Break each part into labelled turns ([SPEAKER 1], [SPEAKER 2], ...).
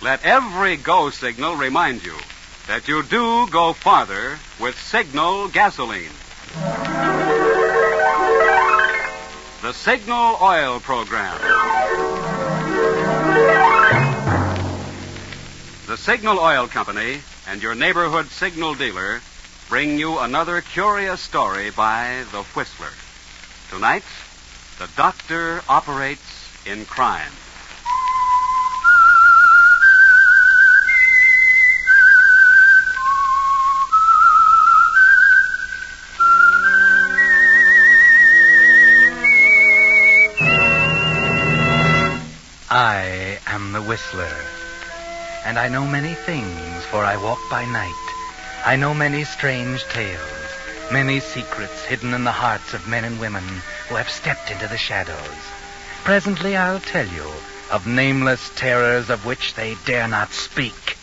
[SPEAKER 1] Let every go signal remind you that you do go farther with Signal gasoline. The Signal Oil Program. The Signal Oil Company and your neighborhood signal dealer bring you another curious story by the Whistler. Tonight, the doctor operates in crime.
[SPEAKER 2] I am the Whistler, and I know many things, for I walk by night. I know many strange tales, many secrets hidden in the hearts of men and women who have stepped into the shadows. Presently I'll tell you of nameless terrors of which they dare not speak.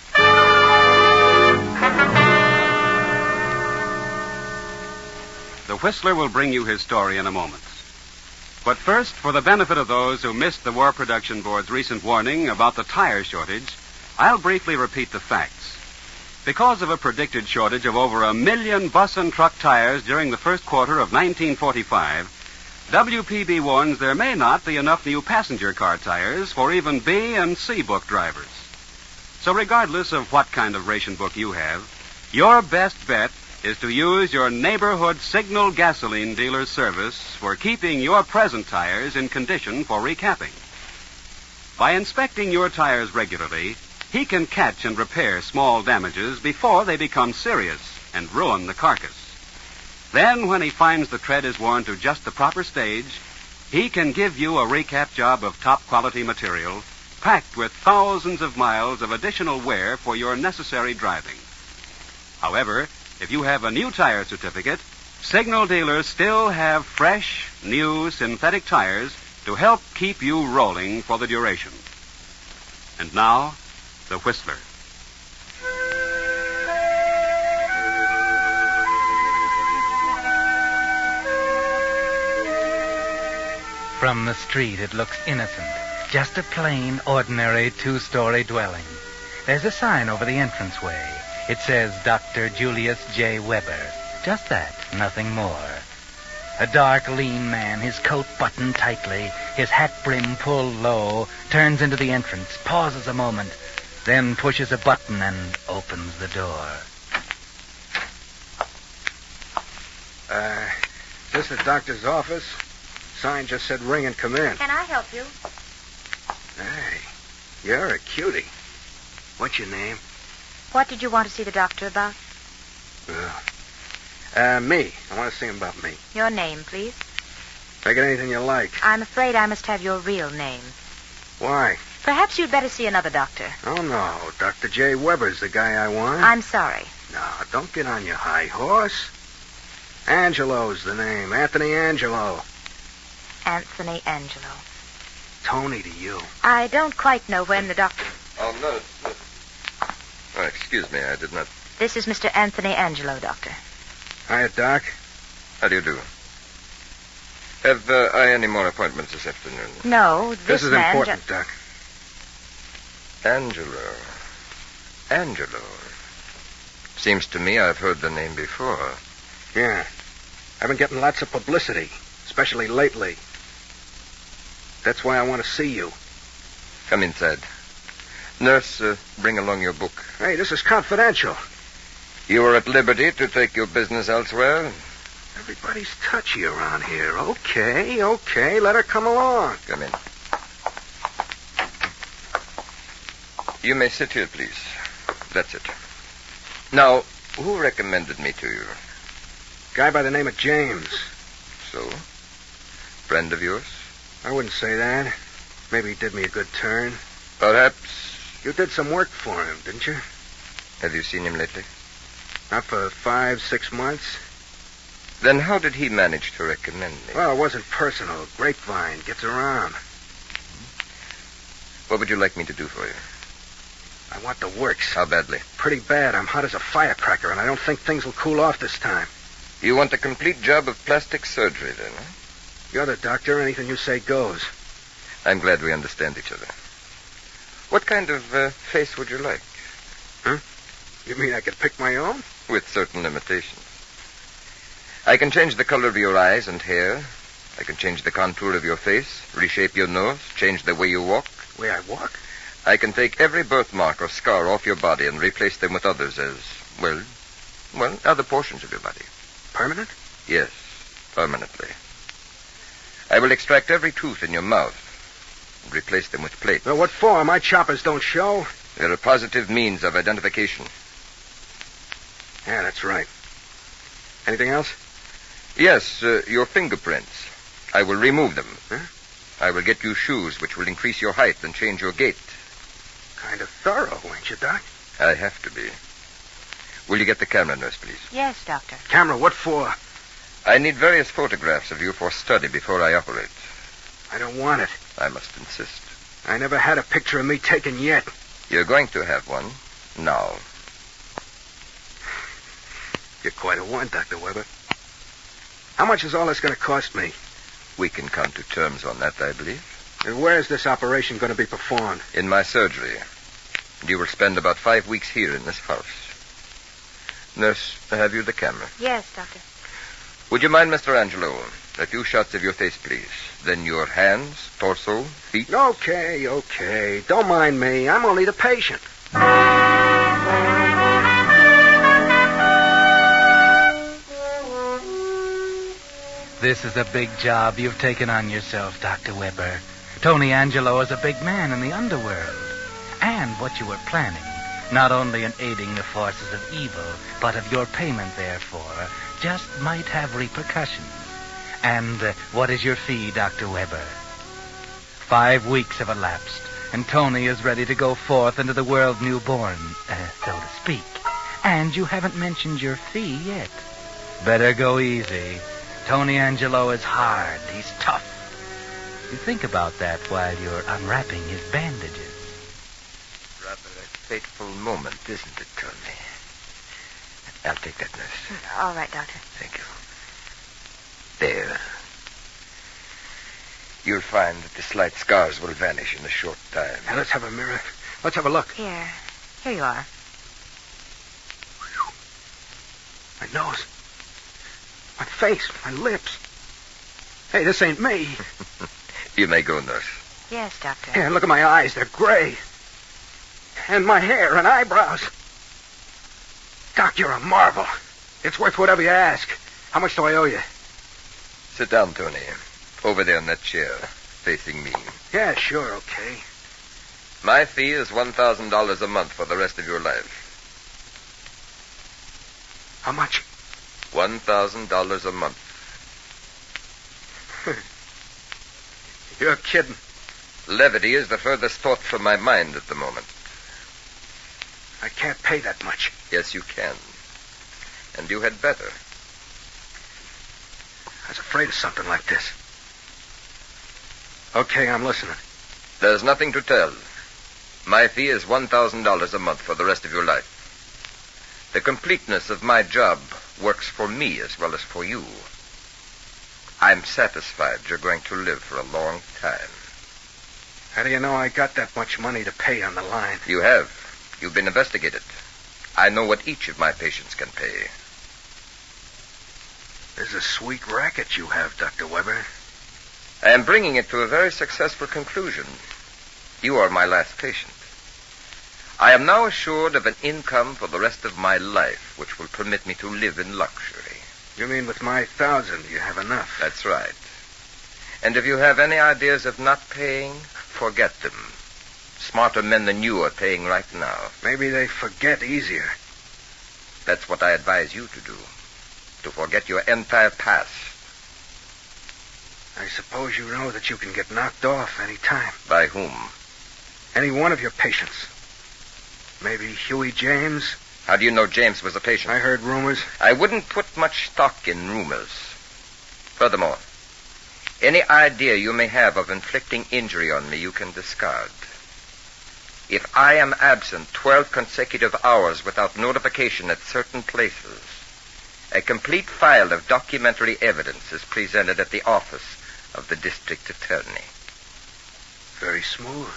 [SPEAKER 1] The Whistler will bring you his story in a moment. But first, for the benefit of those who missed the War Production Board's recent warning about the tire shortage, I'll briefly repeat the facts. Because of a predicted shortage of over 1 million bus and truck tires during the first quarter of 1945, WPB warns there may not be enough new passenger car tires for even B and C book drivers. So regardless of what kind of ration book you have, your best bet is to use your neighborhood Signal gasoline dealer's service for keeping your present tires in condition for recapping. By inspecting your tires regularly, he can catch and repair small damages before they become serious and ruin the carcass. Then, when he finds the tread is worn to just the proper stage, he can give you a recap job of top-quality material packed with thousands of miles of additional wear for your necessary driving. However, if you have a new tire certificate, Signal dealers still have fresh, new synthetic tires to help keep you rolling for the duration. And now, the Whistler.
[SPEAKER 2] From the street it looks innocent, just a plain, ordinary two-story dwelling. There's a sign over the entranceway. It says Dr. Julius J. Weber. Just that, nothing more. A dark, lean man, his coat buttoned tightly, his hat brim pulled low, turns into the entrance, pauses a moment, then pushes a button and opens the door.
[SPEAKER 3] Is this the doctor's office? Sign just said ring and come in.
[SPEAKER 4] Can I help you?
[SPEAKER 3] Hey, you're a cutie. What's your name?
[SPEAKER 4] What did you want to see the doctor about?
[SPEAKER 3] Me. I want to see him about me.
[SPEAKER 4] Your name, please.
[SPEAKER 3] Make it anything you like.
[SPEAKER 4] I'm afraid I must have your real name.
[SPEAKER 3] Why?
[SPEAKER 4] Perhaps you'd better see another doctor.
[SPEAKER 3] Oh, no. Dr. J. Weber's the guy I want.
[SPEAKER 4] I'm sorry.
[SPEAKER 3] No, don't get on your high horse. Angelo's the name. Anthony Angelo.
[SPEAKER 4] Anthony Angelo.
[SPEAKER 3] Tony to you.
[SPEAKER 4] I don't quite know when the doctor...
[SPEAKER 5] Oh, no. Oh, excuse me, I did not...
[SPEAKER 4] This is Mr. Anthony Angelo, Doctor.
[SPEAKER 3] Hiya, Doc.
[SPEAKER 5] How do you do? Have I any more appointments this afternoon?
[SPEAKER 4] No,
[SPEAKER 3] This is
[SPEAKER 4] man
[SPEAKER 3] important, Doc.
[SPEAKER 5] Angelo. Seems to me I've heard the name before.
[SPEAKER 3] Yeah. I've been getting lots of publicity, especially lately. That's why I want to see you.
[SPEAKER 5] Come inside. Nurse, bring along your book.
[SPEAKER 3] Hey, this is confidential.
[SPEAKER 5] You are at liberty to take your business elsewhere.
[SPEAKER 3] Everybody's touchy around here. Okay. Let her come along.
[SPEAKER 5] Come in. You may sit here, please. That's it. Now, who recommended me to you?
[SPEAKER 3] Guy by the name of James.
[SPEAKER 5] So? Friend of yours?
[SPEAKER 3] I wouldn't say that. Maybe he did me a good turn.
[SPEAKER 5] Perhaps.
[SPEAKER 3] You did some work for him, didn't you?
[SPEAKER 5] Have you seen him lately?
[SPEAKER 3] Not for 5-6 months.
[SPEAKER 5] Then how did he manage to recommend me?
[SPEAKER 3] Well, it wasn't personal. Grapevine gets around.
[SPEAKER 5] What would you like me to do for you?
[SPEAKER 3] I want the works.
[SPEAKER 5] How badly?
[SPEAKER 3] Pretty bad. I'm hot as a firecracker, and I don't think things will cool off this time.
[SPEAKER 5] You want a complete job of plastic surgery, then, huh?
[SPEAKER 3] You're the doctor. Anything you say goes.
[SPEAKER 5] I'm glad we understand each other. What kind of face would you like?
[SPEAKER 3] Huh? You mean I could pick my own?
[SPEAKER 5] With certain limitations. I can change the color of your eyes and hair. I can change the contour of your face, reshape your nose, change the way you walk.
[SPEAKER 3] Way I walk?
[SPEAKER 5] I can take every birthmark or scar off your body and replace them with others as, well, other portions of your body.
[SPEAKER 3] Permanent?
[SPEAKER 5] Yes, permanently. I will extract every tooth in your mouth and replace them with plates.
[SPEAKER 3] Well, what for? My choppers don't show.
[SPEAKER 5] They're a positive means of identification.
[SPEAKER 3] Yeah, that's right. Anything else?
[SPEAKER 5] Yes, your fingerprints. I will remove them.
[SPEAKER 3] Huh?
[SPEAKER 5] I will get you shoes which will increase your height and change your gait.
[SPEAKER 3] Kind of thorough, ain't you, Doc?
[SPEAKER 5] I have to be. Will you get the camera, nurse, please?
[SPEAKER 4] Yes, Doctor.
[SPEAKER 3] Camera, what for?
[SPEAKER 5] I need various photographs of you for study before I operate.
[SPEAKER 3] I don't want it.
[SPEAKER 5] I must insist.
[SPEAKER 3] I never had a picture of me taken yet.
[SPEAKER 5] You're going to have one now.
[SPEAKER 3] You're quite a one, Dr. Weber. How much is all this going to cost me?
[SPEAKER 5] We can come to terms on that, I believe.
[SPEAKER 3] And where's this operation going to be performed?
[SPEAKER 5] In my surgery. You will spend about 5 weeks here in this house. Nurse, have you the camera?
[SPEAKER 4] Yes, Doctor.
[SPEAKER 5] Would you mind, Mr. Angelo? A few shots of your face, please. Then your hands, torso, feet.
[SPEAKER 3] Okay. Don't mind me. I'm only the patient.
[SPEAKER 2] This is a big job you've taken on yourself, Dr. Weber. Tony Angelo is a big man in the underworld. And what you were planning, not only in aiding the forces of evil, but of your payment, therefore, just might have repercussions. And what is your fee, Dr. Weber? 5 weeks have elapsed, and Tony is ready to go forth into the world newborn, so to speak. And you haven't mentioned your fee yet. Better go easy. Tony Angelo is hard. He's tough. You think about that while you're unwrapping his bandages.
[SPEAKER 5] Rather a fateful moment, isn't it, Tony? I'll take that, nurse.
[SPEAKER 4] All right, Doctor.
[SPEAKER 5] Thank you. There. You'll find that the slight scars will vanish in a short time.
[SPEAKER 3] Now, let's have a mirror. Let's have a look.
[SPEAKER 4] Here you are.
[SPEAKER 3] My nose. My face. My lips. Hey, this ain't me.
[SPEAKER 5] You may go, nurse.
[SPEAKER 4] Yes, Doctor.
[SPEAKER 3] Yeah, look at my eyes. They're gray. And my hair and eyebrows. Doc, you're a marvel. It's worth whatever you ask. How much do I owe you?
[SPEAKER 5] Sit down, Tony. Over there in that chair, facing me.
[SPEAKER 3] Yeah, sure, okay.
[SPEAKER 5] My fee is $1,000 a month for the rest of your life.
[SPEAKER 3] How much?
[SPEAKER 5] $1,000 a month.
[SPEAKER 3] You're kidding.
[SPEAKER 5] Levity is the furthest thought from my mind at the moment.
[SPEAKER 3] I can't pay that much.
[SPEAKER 5] Yes, you can. And you had better.
[SPEAKER 3] I was afraid of something like this. Okay, I'm listening.
[SPEAKER 5] There's nothing to tell. My fee is $1,000 a month for the rest of your life. The completeness of my job works for me as well as for you. I'm satisfied you're going to live for a long time.
[SPEAKER 3] How do you know I got that much money to pay on the line?
[SPEAKER 5] You have. You've been investigated. I know what each of my patients can pay.
[SPEAKER 3] This is a sweet racket you have, Dr. Weber.
[SPEAKER 5] I am bringing it to a very successful conclusion. You are my last patient. I am now assured of an income for the rest of my life, which will permit me to live in luxury.
[SPEAKER 3] You mean with my 1,000, you have enough?
[SPEAKER 5] That's right. And if you have any ideas of not paying, forget them. Smarter men than you are paying right now.
[SPEAKER 3] Maybe they forget easier.
[SPEAKER 5] That's what I advise you to do. To forget your entire past.
[SPEAKER 3] I suppose you know that you can get knocked off any time.
[SPEAKER 5] By whom?
[SPEAKER 3] Any one of your patients. Maybe Huey James.
[SPEAKER 5] How do you know James was a patient?
[SPEAKER 3] I heard rumors.
[SPEAKER 5] I wouldn't put much stock in rumors. Furthermore, any idea you may have of inflicting injury on me, you can discard. If I am absent 12 consecutive hours without notification at certain places, a complete file of documentary evidence is presented at the office of the district attorney.
[SPEAKER 3] Very smooth.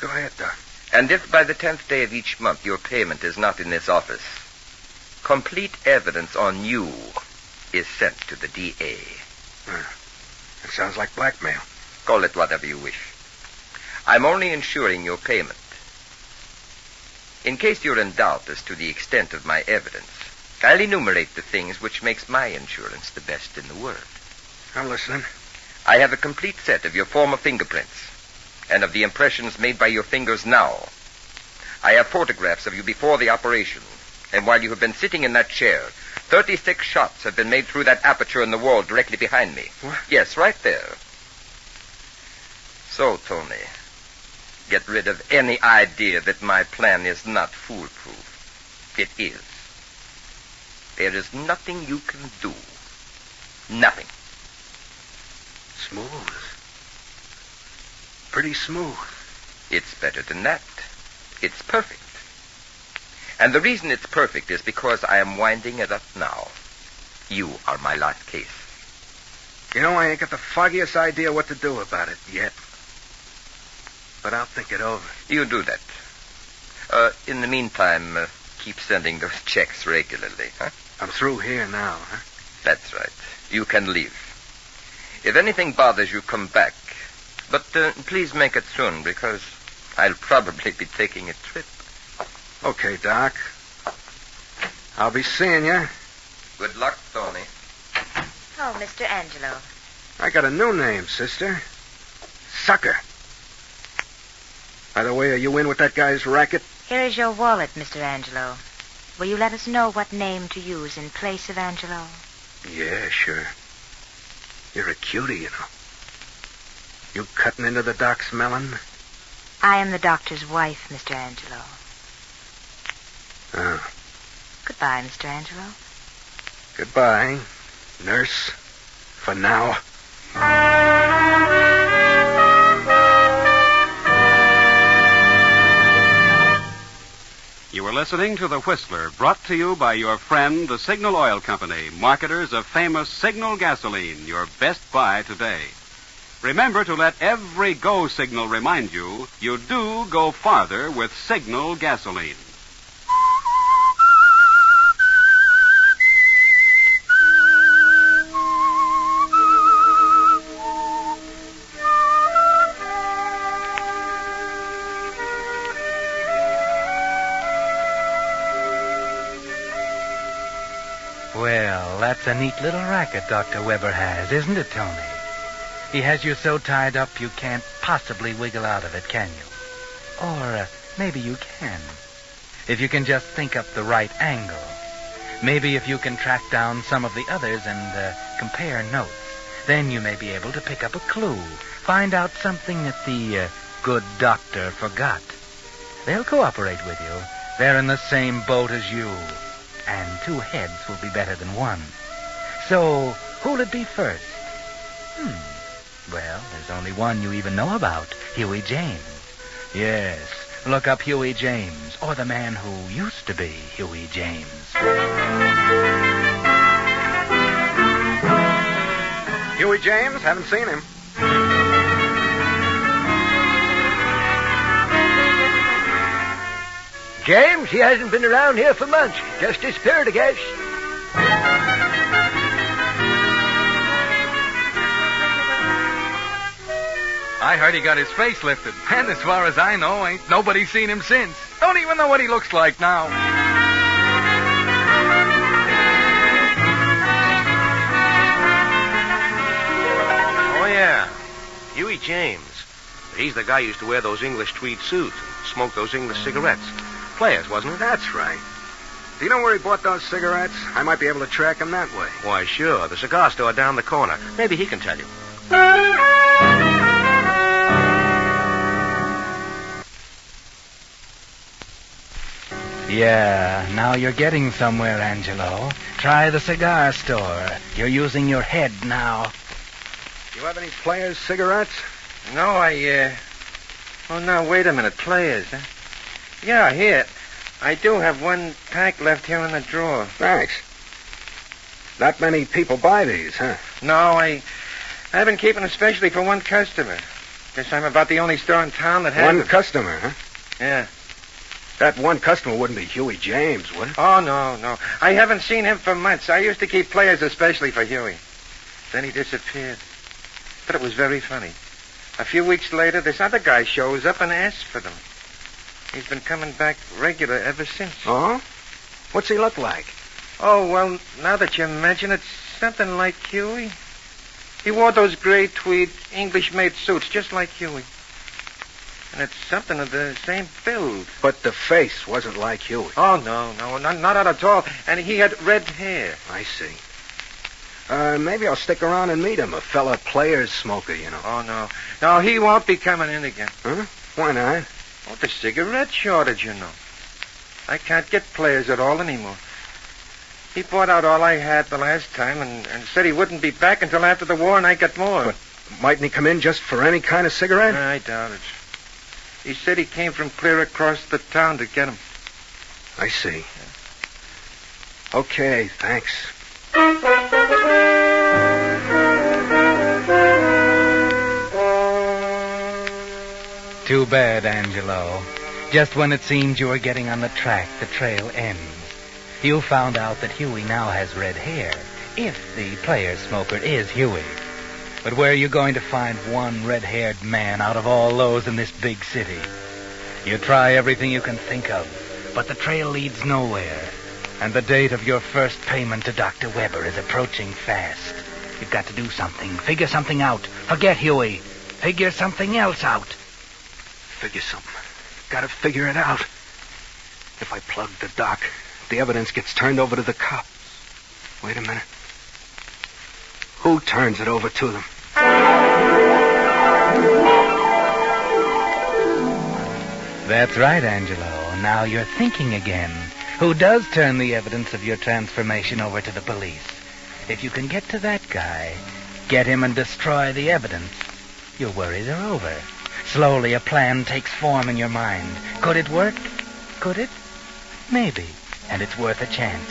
[SPEAKER 3] Go ahead, Doc.
[SPEAKER 5] And if by the 10th day of each month your payment is not in this office, complete evidence on you is sent to the DA.
[SPEAKER 3] That sounds like blackmail.
[SPEAKER 5] Call it whatever you wish. I'm only ensuring your payment. In case you're in doubt as to the extent of my evidence, I'll enumerate the things which makes my insurance the best in the world.
[SPEAKER 3] I'm listening.
[SPEAKER 5] I have a complete set of your former fingerprints and of the impressions made by your fingers now. I have photographs of you before the operation, and while you have been sitting in that chair, 36 shots have been made through that aperture in the wall directly behind me.
[SPEAKER 3] What?
[SPEAKER 5] Yes, right there. So, Tony, get rid of any idea that my plan is not foolproof. It is. There is nothing you can do. Nothing.
[SPEAKER 3] Smooth. Pretty smooth.
[SPEAKER 5] It's better than that. It's perfect. And the reason it's perfect is because I am winding it up now. You are my last case.
[SPEAKER 3] You know, I ain't got the foggiest idea what to do about it yet. But I'll think it over.
[SPEAKER 5] You do that. In the meantime, keep sending those checks regularly, huh?
[SPEAKER 3] I'm through here now, huh?
[SPEAKER 5] That's right. You can leave. If anything bothers you, come back. But please make it soon, because I'll probably be taking a trip.
[SPEAKER 3] Okay, Doc. I'll be seeing you.
[SPEAKER 5] Good luck, Tony.
[SPEAKER 4] Oh, Mr. Angelo.
[SPEAKER 3] I got a new name, sister. Sucker. By the way, are you in with that guy's racket?
[SPEAKER 4] Here is your wallet, Mr. Angelo. Will you let us know what name to use in place of Angelo?
[SPEAKER 3] Yeah, sure. You're a cutie, you know. You cutting into the doc's melon?
[SPEAKER 4] I am the doctor's wife, Mr. Angelo.
[SPEAKER 3] Oh.
[SPEAKER 4] Goodbye, Mr. Angelo.
[SPEAKER 3] Goodbye, nurse. For now.
[SPEAKER 1] You were listening to The Whistler, brought to you by your friend, the Signal Oil Company, marketers of famous Signal gasoline, your best buy today. Remember to let every go signal remind you do go farther with Signal gasoline.
[SPEAKER 2] Well, that's a neat little racket Dr. Weber has, isn't it, Tony? He has you so tied up you can't possibly wiggle out of it, can you? Or maybe you can. If you can just think up the right angle. Maybe if you can track down some of the others and compare notes, then you may be able to pick up a clue, find out something that the good doctor forgot. They'll cooperate with you. They're in the same boat as you. And two heads will be better than one. So, who'll it be first? Well, there's only one you even know about, Huey James. Yes, look up Huey James, or the man who used to be Huey James.
[SPEAKER 3] Huey James? Haven't seen him.
[SPEAKER 6] James, he hasn't been around here for months. Just disappeared, I guess.
[SPEAKER 7] I heard he got his face lifted. And as far as I know, ain't nobody seen him since. Don't even know what he looks like now.
[SPEAKER 8] Oh, yeah. Huey James. He's the guy who used to wear those English tweed suits and smoke those English cigarettes. Players, wasn't it?
[SPEAKER 3] That's right. Do you know where he bought those cigarettes? I might be able to track him that way.
[SPEAKER 8] Why, sure. The cigar store down the corner. Maybe he can tell you.
[SPEAKER 2] Yeah, now you're getting somewhere, Angelo. Try the cigar store. You're using your head now.
[SPEAKER 3] You have any Players cigarettes?
[SPEAKER 6] No, Oh, no, wait a minute. Players, huh? Yeah, here. I do have one pack left here in the drawer.
[SPEAKER 3] Thanks. Not many people buy these, huh?
[SPEAKER 6] No, I've been keeping especially for one customer. Guess I'm about the only store in town that has
[SPEAKER 3] One
[SPEAKER 6] them.
[SPEAKER 3] customer, huh?
[SPEAKER 6] Yeah.
[SPEAKER 3] That one customer wouldn't be Huey James, would it?
[SPEAKER 6] Oh, no. I haven't seen him for months. I used to keep players especially for Huey. Then he disappeared. But it was very funny. A few weeks later, this other guy shows up and asks for them. He's been coming back regular ever since.
[SPEAKER 3] Oh? What's he look like?
[SPEAKER 6] Oh, well, now that you mention it, something like Huey. He wore those gray tweed English-made suits just like Huey. And it's something of the same build.
[SPEAKER 3] But the face wasn't like Huey.
[SPEAKER 6] Oh, no, not at all. And he had red hair.
[SPEAKER 3] I see. Maybe I'll stick around and meet him. A fella players smoker, you know.
[SPEAKER 6] Oh, no. No, he won't be coming in again.
[SPEAKER 3] Huh? Why not?
[SPEAKER 6] Oh, the cigarette shortage, you know. I can't get players at all anymore. He bought out all I had the last time and said he wouldn't be back until after the war and I got more.
[SPEAKER 3] But mightn't he come in just for any kind of cigarette?
[SPEAKER 6] I doubt it. He said he came from clear across the town to get them.
[SPEAKER 3] I see. Okay, thanks.
[SPEAKER 2] Too bad, Angelo. Just when it seemed you were getting on the track, the trail ends. You found out that Huey now has red hair, if the player smoker is Huey. But where are you going to find one red-haired man out of all those in this big city? You try everything you can think of, but the trail leads nowhere. And the date of your first payment to Dr. Weber is approaching fast. You've got to do something. Figure something out. Forget Huey. Figure something else out.
[SPEAKER 3] Figure something. Gotta figure it out. If I plug the doc, the evidence gets turned over to the cops. Wait a minute. Who turns it over to them?
[SPEAKER 2] That's right, Angelo. Now you're thinking again. Who does turn the evidence of your transformation over to the police? If you can get to that guy, get him and destroy the evidence, your worries are over. Slowly, a plan takes form in your mind. Could it work? Could it? Maybe. And it's worth a chance.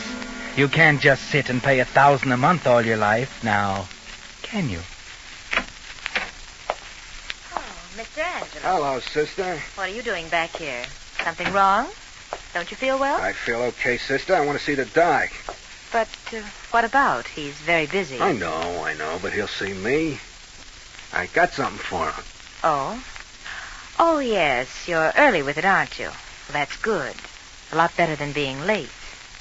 [SPEAKER 2] You can't just sit and pay $1,000 a month all your life, now, can you?
[SPEAKER 4] Oh, Mr. Angelo.
[SPEAKER 3] Hello, sister.
[SPEAKER 4] What are you doing back here? Something wrong? Don't you feel well?
[SPEAKER 3] I feel okay, sister. I want to see the doc.
[SPEAKER 4] But what about? He's very busy.
[SPEAKER 3] I know, but he'll see me. I got something for him.
[SPEAKER 4] Oh? Oh, yes. You're early with it, aren't you? Well, that's good. A lot better than being late,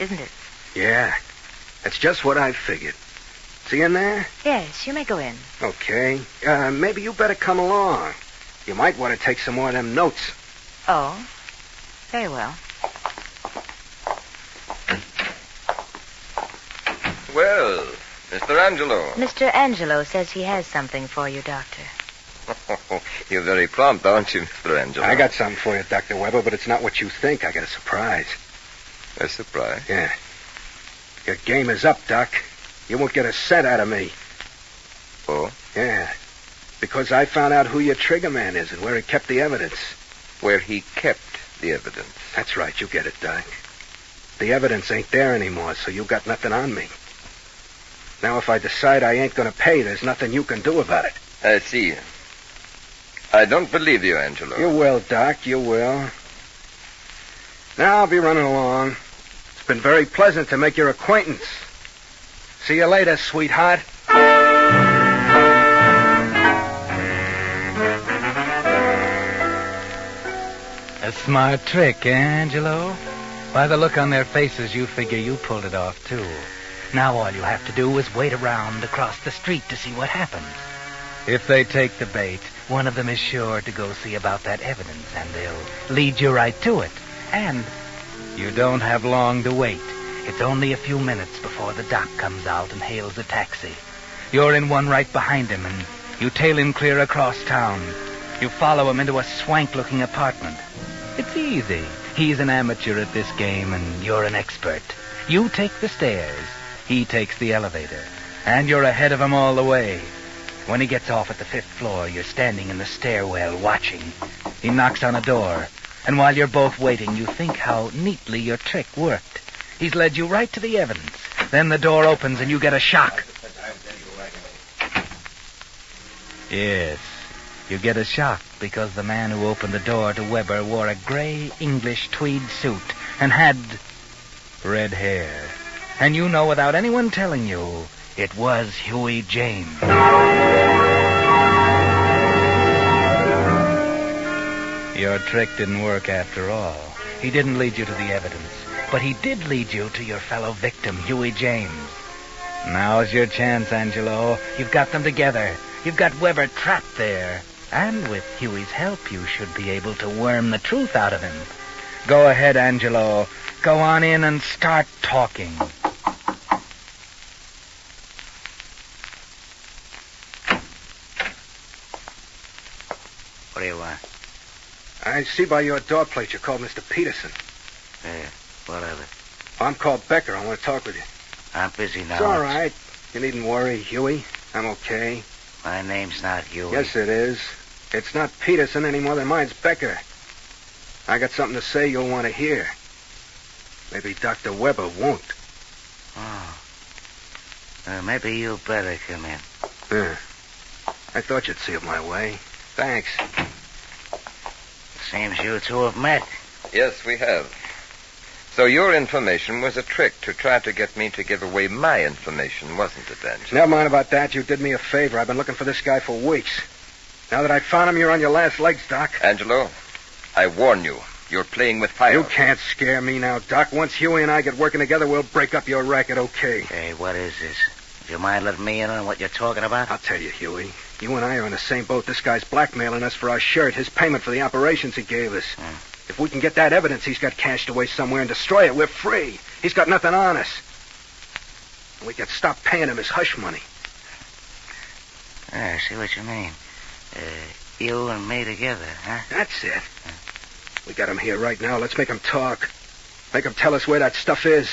[SPEAKER 4] isn't it?
[SPEAKER 3] Yeah. That's just what I figured. See in there?
[SPEAKER 4] Yes, you may go in.
[SPEAKER 3] Okay. Maybe you better come along. You might want to take some more of them notes.
[SPEAKER 4] Oh? Very well.
[SPEAKER 5] Well, Mr. Angelo.
[SPEAKER 4] Mr. Angelo says he has something for you, Doctor.
[SPEAKER 5] You're very prompt, aren't you, Mr. Angelo?
[SPEAKER 3] I got something for you, Dr. Weber, but it's not what you think. I got a surprise.
[SPEAKER 5] A surprise?
[SPEAKER 3] Yeah. Your game is up, Doc. You won't get a cent out of me.
[SPEAKER 5] Oh?
[SPEAKER 3] Yeah. Because I found out who your trigger man is and where he kept the evidence.
[SPEAKER 5] Where he kept the evidence.
[SPEAKER 3] That's right. You get it, Doc. The evidence ain't there anymore, so you got nothing on me. Now, if I decide I ain't going to pay, there's nothing you can do about it.
[SPEAKER 5] I see. I don't believe you, Angelo.
[SPEAKER 3] You will, Doc. You will. Now I'll be running along. It's been very pleasant to make your acquaintance. See you later, sweetheart.
[SPEAKER 2] A smart trick, eh, Angelo? By the look on their faces, you figure you pulled it off, too. Now all you have to do is wait around across the street to see what happens. If they take the bait, one of them is sure to go see about that evidence, and they'll lead you right to it. And you don't have long to wait. It's only a few minutes before the doc comes out and hails a taxi. You're in one right behind him, and you tail him clear across town. You follow him into a swank-looking apartment. It's easy. He's an amateur at this game, and you're an expert. You take the stairs. He takes the elevator. And you're ahead of him all the way. When he gets off at the 5th floor, you're standing in the stairwell watching. He knocks on a door. And while you're both waiting, you think how neatly your trick worked. He's led you right to the evidence. Then the door opens and you get a shock. Yes. You get a shock because the man who opened the door to Weber wore a gray English tweed suit and had red hair. And you know without anyone telling you, it was Huey James. Your trick didn't work after all. He didn't lead you to the evidence, but he did lead you to your fellow victim, Huey James. Now's your chance, Angelo. You've got them together. You've got Weber trapped there. And with Huey's help, you should be able to worm the truth out of him. Go ahead, Angelo. Go on in and start talking.
[SPEAKER 9] What do you want?
[SPEAKER 3] I see by your door plate you called Mr. Peterson.
[SPEAKER 9] Yeah, what of it?
[SPEAKER 3] I'm called Becker. I want to talk with you.
[SPEAKER 9] I'm busy now.
[SPEAKER 3] It's all right. You needn't worry, Huey. I'm okay.
[SPEAKER 9] My name's not Huey.
[SPEAKER 3] Yes, it is. It's not Peterson any more than mine's Becker. I got something to say you'll want to hear. Maybe Dr. Weber won't.
[SPEAKER 9] Oh. Maybe you better come in.
[SPEAKER 3] Yeah. I thought you'd see it my way. Thanks.
[SPEAKER 9] Seems you two have met.
[SPEAKER 5] Yes, we have. So your information was a trick to try to get me to give away my information, wasn't it, Angelo?
[SPEAKER 3] Never mind about that. You did me a favor. I've been looking for this guy for weeks. Now that I found him, you're on your last legs, Doc.
[SPEAKER 5] Angelo, I warn you. You're playing with fire.
[SPEAKER 3] You can't scare me now, Doc. Once Huey and I get working together, we'll break up your racket, okay?
[SPEAKER 9] Hey, what is this? Do you mind letting me in on what you're talking about?
[SPEAKER 3] I'll tell you, Huey. You and I are in the same boat. This guy's blackmailing us for our shirt, his payment for the operations he gave us. If we can get that evidence he's got cached away somewhere and destroy it, we're free. He's got nothing on us. We can stop paying him his hush money.
[SPEAKER 9] I see what you mean. You and me together, huh?
[SPEAKER 3] That's it. We got him here right now. Let's make him talk. Make him tell us where that stuff is.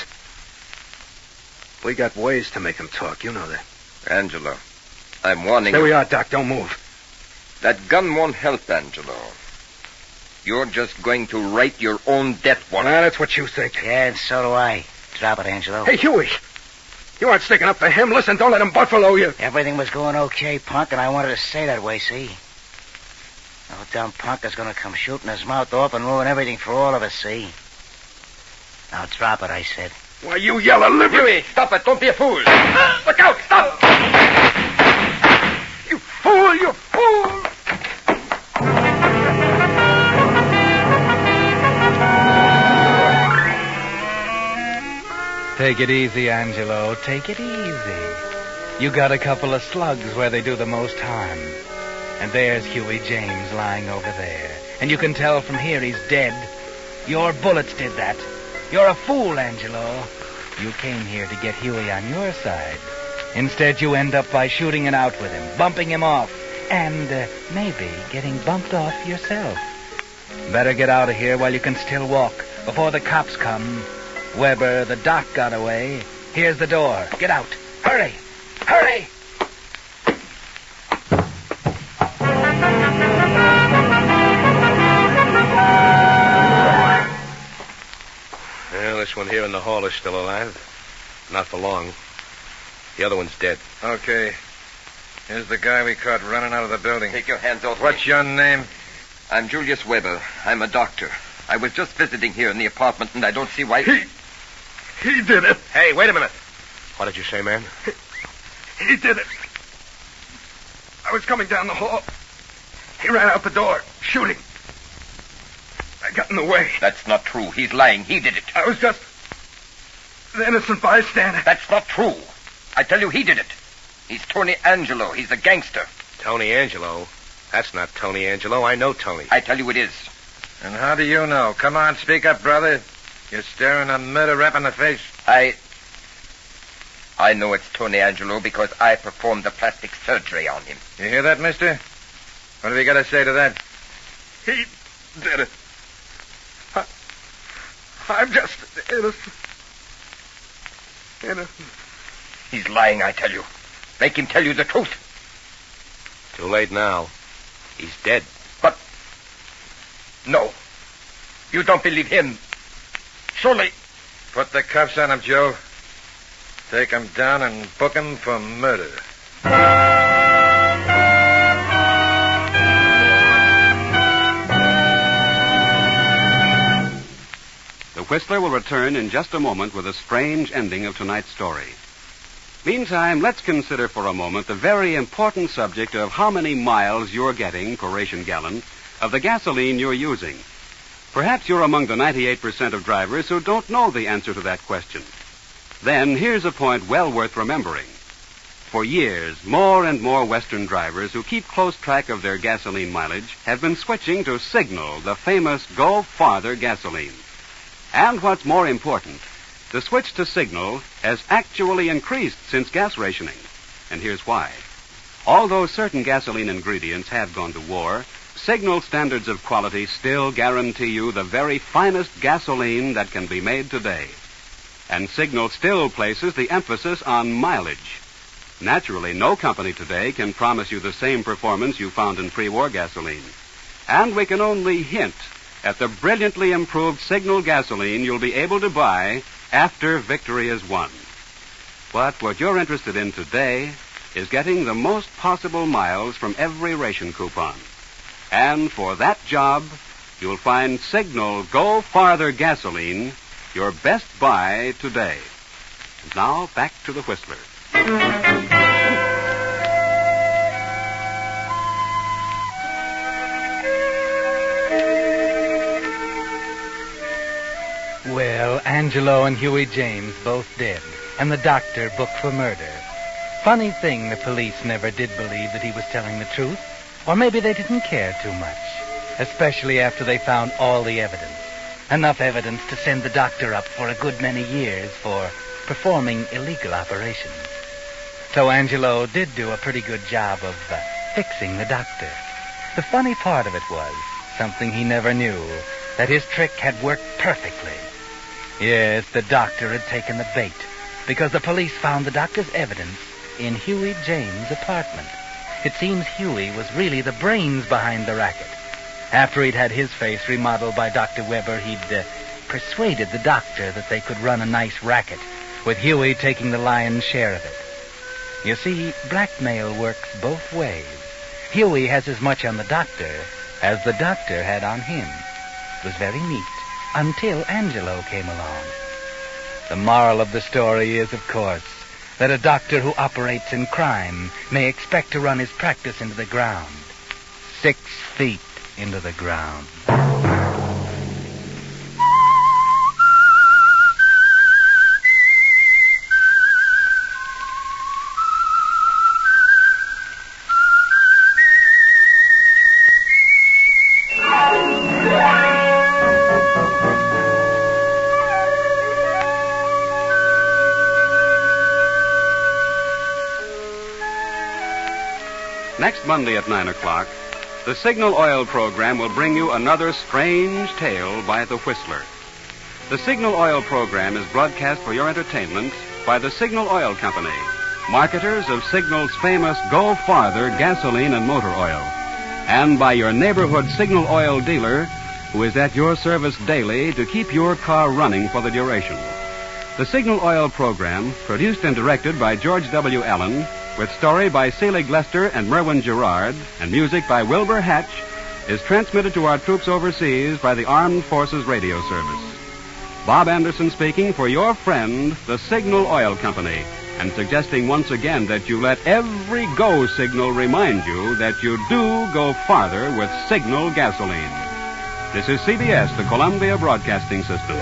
[SPEAKER 3] We got ways to make him talk. You know that.
[SPEAKER 5] Angelo, I'm warning you.
[SPEAKER 3] There we are, Doc. Don't move.
[SPEAKER 5] That gun won't help, Angelo. You're just going to write your own death warrant.
[SPEAKER 3] That's what you think.
[SPEAKER 9] Yeah, and so do I. Drop it, Angelo.
[SPEAKER 3] Hey, Huey. You aren't sticking up for him. Listen, don't let him buffalo you.
[SPEAKER 9] Everything was going okay, punk, and I wanted to stay that way, see? No dumb punk is going to come shooting his mouth off and ruin everything for all of us, see? Now drop it, I said.
[SPEAKER 3] Why, you yell a liberty.
[SPEAKER 5] Huey, stop it. Don't be a fool. Look out. Stop.
[SPEAKER 3] You fool, you fool.
[SPEAKER 2] Take it easy, Angelo. Take it easy. You got a couple of slugs where they do the most harm. And there's Huey James lying over there. And you can tell from here he's dead. Your bullets did that. You're a fool, Angelo. You came here to get Huey on your side. Instead, you end up by shooting it out with him, bumping him off, and maybe getting bumped off yourself. Better get out of here while you can still walk, before the cops come. Weber, the doc got away. Here's the door. Get out. Hurry. Hurry.
[SPEAKER 8] Well, this one here in the hall is still alive. Not for long. The other one's dead.
[SPEAKER 6] Okay. Here's the guy we caught running out of the building.
[SPEAKER 5] Take your hands off
[SPEAKER 6] What's
[SPEAKER 5] me.
[SPEAKER 6] your name?
[SPEAKER 5] I'm Julius Weber. I'm a doctor. I was just visiting here in the apartment, and I don't see why...
[SPEAKER 3] He did it.
[SPEAKER 8] Hey, wait a minute. What did you say, man?
[SPEAKER 3] He did it. I was coming down the hall. He ran out the door, shooting. I got in the way.
[SPEAKER 5] That's not true. He's lying. He did it.
[SPEAKER 3] I was just an innocent bystander.
[SPEAKER 5] That's not true. I tell you, he did it. He's Tony Angelo. He's a gangster.
[SPEAKER 8] Tony Angelo? That's not Tony Angelo. I know Tony.
[SPEAKER 5] I tell you it is.
[SPEAKER 6] And how do you know? Come on, speak up, brother. You're staring a murder rap in the face.
[SPEAKER 5] I know it's Tony Angelo because I performed the plastic surgery on him.
[SPEAKER 6] You hear that, mister? What have you got to say to that?
[SPEAKER 3] He did it. I'm just innocent. Innocent.
[SPEAKER 5] He's lying, I tell you. Make him tell you the truth.
[SPEAKER 8] Too late now. He's dead.
[SPEAKER 5] But... No. You don't believe him. Surely...
[SPEAKER 6] Put the cuffs on him, Joe. Take him down and book him for murder.
[SPEAKER 1] Whistler will return in just a moment with a strange ending of tonight's story. Meantime, let's consider for a moment the very important subject of how many miles you're getting per ration gallon of the gasoline you're using. Perhaps you're among the 98% of drivers who don't know the answer to that question. Then here's a point well worth remembering. For years, more and more Western drivers who keep close track of their gasoline mileage have been switching to Signal, the famous Go Farther gasoline. And what's more important, the switch to Signal has actually increased since gas rationing. And here's why. Although certain gasoline ingredients have gone to war, Signal standards of quality still guarantee you the very finest gasoline that can be made today. And Signal still places the emphasis on mileage. Naturally, no company today can promise you the same performance you found in pre-war gasoline. And we can only hint at the brilliantly improved Signal gasoline you'll be able to buy after victory is won. But what you're interested in today is getting the most possible miles from every ration coupon. And for that job, you'll find Signal Go Farther gasoline your best buy today. And now, back to the Whistler.
[SPEAKER 2] Well, Angelo and Huey James both dead, and the doctor booked for murder. Funny thing, the police never did believe that he was telling the truth, or maybe they didn't care too much, especially after they found all the evidence. Enough evidence to send the doctor up for a good many years for performing illegal operations. So Angelo did do a pretty good job of fixing the doctor. The funny part of it was, something he never knew, that his trick had worked perfectly. Yes, the doctor had taken the bait, because the police found the doctor's evidence in Huey James' apartment. It seems Huey was really the brains behind the racket. After he'd had his face remodeled by Dr. Weber, he'd persuaded the doctor that they could run a nice racket, with Huey taking the lion's share of it. You see, blackmail works both ways. Huey has as much on the doctor as the doctor had on him. It was very neat, until Angelo came along. The moral of the story is, of course, that a doctor who operates in crime may expect to run his practice into the ground. 6 feet into the ground.
[SPEAKER 1] Next Monday at 9 o'clock, the Signal Oil program will bring you another strange tale by the Whistler. The Signal Oil program is broadcast for your entertainment by the Signal Oil Company, marketers of Signal's famous Go Farther gasoline and motor oil, and by your neighborhood Signal Oil dealer, who is at your service daily to keep your car running for the duration. The Signal Oil program, produced and directed by George W. Allen, with story by Selig Lester and Merwin Gerard, and music by Wilbur Hatch, is transmitted to our troops overseas by the Armed Forces Radio Service. Bob Anderson speaking for your friend, the Signal Oil Company, and suggesting once again that you let every go signal remind you that you do go farther with Signal gasoline. This is CBS, the Columbia Broadcasting System.